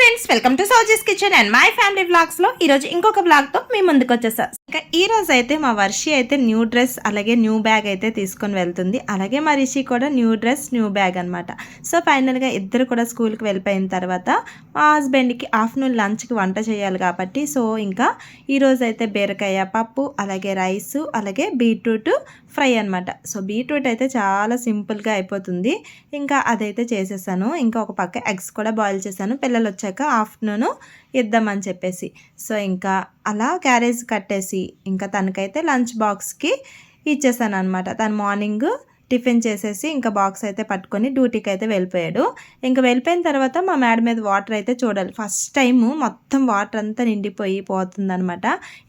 Friends, welcome to Souji's kitchen and my family vlogs లో ఈ రోజు ఇంకొక వ్లాగ్ తో మీ ముందుకు వచ్చేసా. ఇంకా ఈ రోజు అయితే మా వర్షి అయితే న్యూ డ్రెస్ అలాగే న్యూ బ్యాగ్ అయితే తీసుకొని వెళ్తుంది. అలాగే మా రిషి కూడా న్యూ డ్రెస్ న్యూ బ్యాగ్ అనమాట. సో ఫైనల్ గా ఇద్దరు కూడా స్కూల్ కి వెళ్ళిపోయిన తర్వాత మా హస్బెండ్ కి ఆఫ్టర్నూన్ లంచ్ కి వంట చేయాలి కాబట్టి సో ఇంకా ఈ రోజు అయితే బీరకాయ పప్పు అలాగే రైస్ అలాగే బీట్రూట్ ఫ్రై అనమాట. సో బీట్రూట్ అయితే చాలా సింపుల్గా అయిపోతుంది. ఇంకా అదైతే చేసేసాను. ఇంకా ఒక పక్క ఎగ్స్ కూడా బాయిల్ చేశాను పిల్లలు వచ్చాక ఆఫ్టర్నూన్ ఇద్దామని చెప్పేసి. సో ఇంకా అలా క్యారేజ్ కట్టేసి ఇంకా తనకైతే లంచ్ బాక్స్కి ఇచ్చేసాను అనమాట. తను మార్నింగ్ టిఫిన్ చేసేసి ఇంకా బాక్స్ అయితే పట్టుకొని డ్యూటీకి అయితే వెళ్ళిపోయాడు. ఇంకా వెళ్ళిపోయిన తర్వాత మా మేడ మీద వాటర్ అయితే చూడాలి. ఫస్ట్ టైము మొత్తం వాటర్ అంతా నిండిపోయి పోతుంది అనమాట.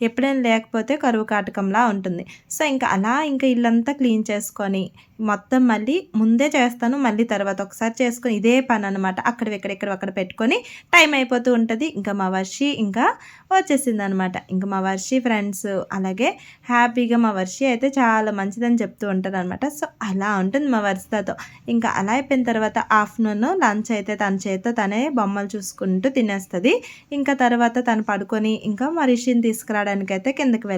ఎప్పుడైనా లేకపోతే కరువు కాటకంలా ఉంటుంది. సో ఇంకా అలా ఇంకా ఇల్లంతా క్లీన్ చేసుకొని మొత్తం మళ్ళీ ముందే చేస్తాను, మళ్ళీ తర్వాత ఒకసారి చేసుకొని ఇదే పని అనమాట. అక్కడ పెట్టుకొని టైం అయిపోతూ ఉంటుంది. ఇంకా మా వర్షి ఇంకా వచ్చేసింది అనమాట. ఇంకా మా వర్షి ఫ్రెండ్స్ అలాగే హ్యాపీగా మా వర్షి అయితే చాలా మంచిదని చెప్తూ ఉంటారు అనమాట. సో అలా ఉంటుంది మా వర్షతో. ఇంకా అలా అయిపోయిన తర్వాత ఆఫ్టర్నూన్ లంచ్ అయితే తన చేతితో తనే బొమ్మలు చూసుకుంటూ తినేస్తుంది. ఇంకా తర్వాత తను పడుకొని ఇంకా మా రిషిని తీసుకురావడానికి అయితే కిందకి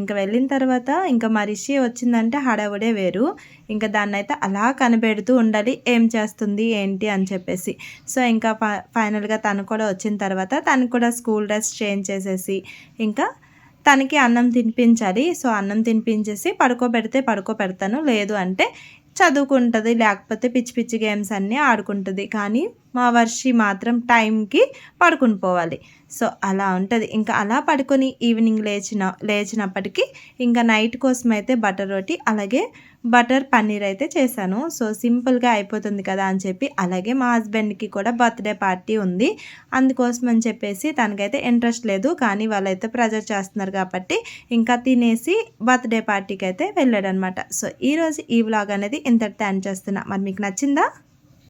ఇంకా వెళ్ళిన తర్వాత ఇంకా మా రిషి వచ్చిందంటే హడావుడే వేరు. ఇంకా దాన్ని అయితే అలా కనిపెడుతూ ఉండాలి ఏం చేస్తుంది ఏంటి అని చెప్పేసి. సో ఇంకా ఫైనల్గా తను కూడా వచ్చిన తర్వాత తను కూడా స్కూల్ డ్రెస్ చేంజ్ చేసేసి ఇంకా తనకి అన్నం తినిపించాలి. సో అన్నం తినిపించేసి పడుకోబెడతాను, లేదు అంటే చదువుకుంటుంది, లేకపోతే పిచ్చి పిచ్చి గేమ్స్ అన్నీ ఆడుకుంటుంది. కానీ మా వర్షి మాత్రం టైంకి పడుకుని పోవాలి. సో అలా ఉంటుంది. ఇంకా అలా పడుకొని ఈవినింగ్ లేచినప్పటికీ ఇంకా నైట్ కోసం అయితే బటర్ రోటీ అలాగే బటర్ పన్నీర్ అయితే చేశాను. సో సింపుల్గా అయిపోతుంది కదా అని చెప్పి. అలాగే మా హస్బెండ్కి కూడా బర్త్డే పార్టీ ఉంది, అందుకోసం అని చెప్పేసి తనకైతే ఇంట్రెస్ట్ లేదు, కానీ వాళ్ళైతే ప్రెజర్ చేస్తున్నారు కాబట్టి ఇంకా తినేసి బర్త్డే పార్టీకి అయితే వెళ్ళాడనమాట. సో ఈరోజు ఈ వ్లాగ్ అనేది ఇంతటితో ఎండ్ చేస్తున్నా. మరి మీకు నచ్చిందా?